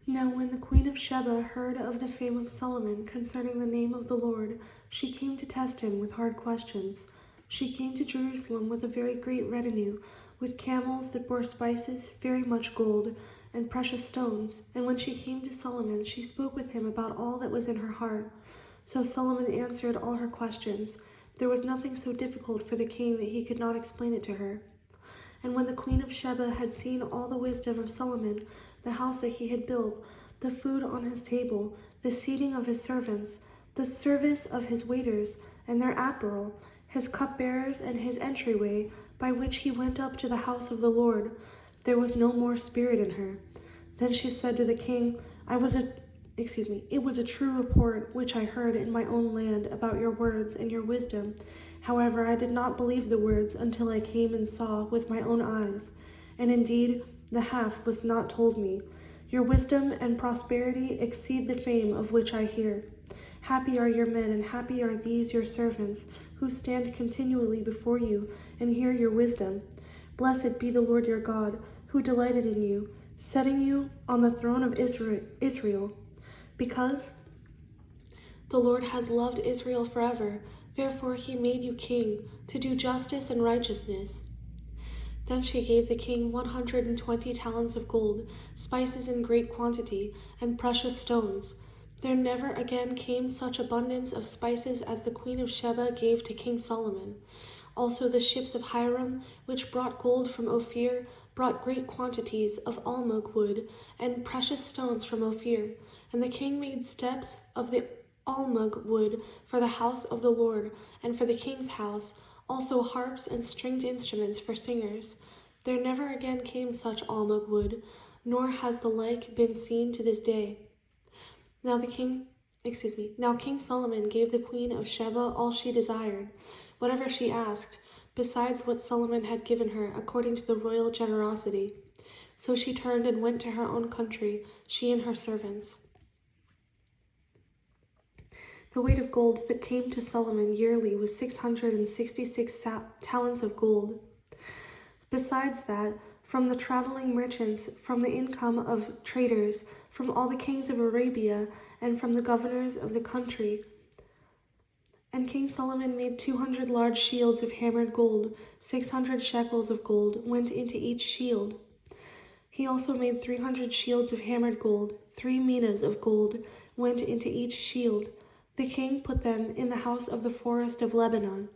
Now when the queen of Sheba heard of the fame of Solomon concerning the name of the Lord, she came to test him with hard questions. She came to Jerusalem with a very great retinue, with camels that bore spices, very much gold, and precious stones. And when she came to Solomon, she spoke with him about all that was in her heart. So Solomon answered all her questions. There was nothing so difficult for the king that he could not explain it to her. And when the queen of Sheba had seen all the wisdom of Solomon, the house that he had built, the food on his table, the seating of his servants, the service of his waiters, and their apparel, his cupbearers, and his entryway, by which he went up to the house of the Lord, there was no more spirit in her. Then she said to the king, It was a true report which I heard in my own land about your words and your wisdom. However, I did not believe the words until I came and saw with my own eyes. And indeed, the half was not told me. Your wisdom and prosperity exceed the fame of which I hear. Happy are your men, and happy are these your servants, who stand continually before you and hear your wisdom. Blessed be the Lord your God, who delighted in you, setting you on the throne of Israel. Because the Lord has loved Israel forever, therefore he made you king, to do justice and righteousness. Then she gave the king 120 talents of gold, spices in great quantity, and precious stones. There never again came such abundance of spices as the queen of Sheba gave to King Solomon. Also the ships of Hiram, which brought gold from Ophir, brought great quantities of almug wood and precious stones from Ophir. And the king made steps of the almug wood for the house of the Lord, and for the king's house, also harps and stringed instruments for singers. There never again came such almug wood, nor has the like been seen to this day. Now King Solomon gave the queen of Sheba all she desired, whatever she asked, besides what Solomon had given her according to the royal generosity. So she turned and went to her own country, she and her servants. The weight of gold that came to Solomon yearly was 666 talents of gold. Besides that, from the traveling merchants, from the income of traders, from all the kings of Arabia, and from the governors of the country. And King Solomon made 200 large shields of hammered gold, 600 shekels of gold went into each shield. He also made 300 shields of hammered gold, 3 minas of gold went into each shield. The king put them in the house of the forest of Lebanon.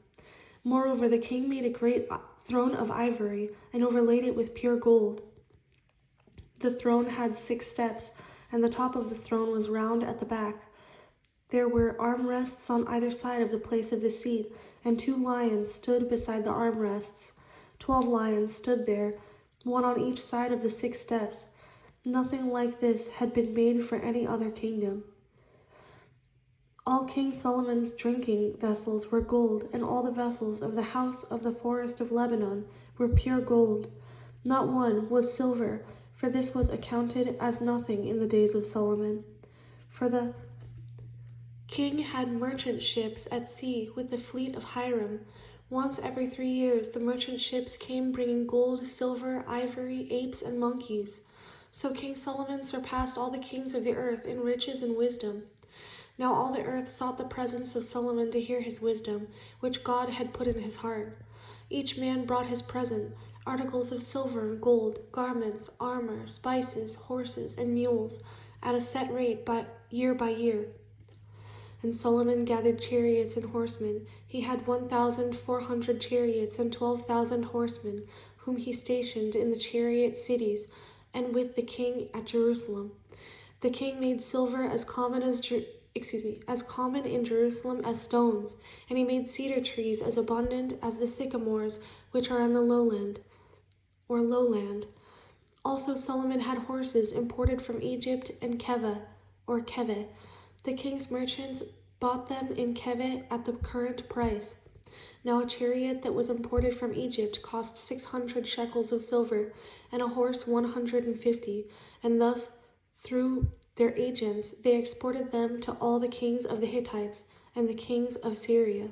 Moreover, the king made a great throne of ivory and overlaid it with pure gold. The throne had 6 steps, and the top of the throne was round at the back. There were armrests on either side of the place of the seat, and 2 lions stood beside the armrests. 12 lions stood there, one on each side of the 6 steps. Nothing like this had been made for any other kingdom. All King Solomon's drinking vessels were gold, and all the vessels of the house of the forest of Lebanon were pure gold. Not one was silver, for this was accounted as nothing in the days of Solomon. For the king had merchant ships at sea with the fleet of Hiram. Once every 3 years the merchant ships came bringing gold, silver, ivory, apes, and monkeys. So King Solomon surpassed all the kings of the earth in riches and wisdom. Now all the earth sought the presence of Solomon to hear his wisdom, which God had put in his heart. Each man brought his present, articles of silver and gold, garments, armor, spices, horses, and mules, at a set rate by year. And Solomon gathered chariots and horsemen. He had 1,400 chariots and 12,000 horsemen, whom he stationed in the chariot cities and with the king at Jerusalem. The king made silver as common in Jerusalem as stones, and he made cedar trees as abundant as the sycamores which are in the lowland. Also Solomon had horses imported from Egypt and Keve. The king's merchants bought them in Keve at the current price. Now a chariot that was imported from Egypt cost 600 shekels of silver, and a horse 150, and thus through their agents they exported them to all the kings of the Hittites and the kings of Syria.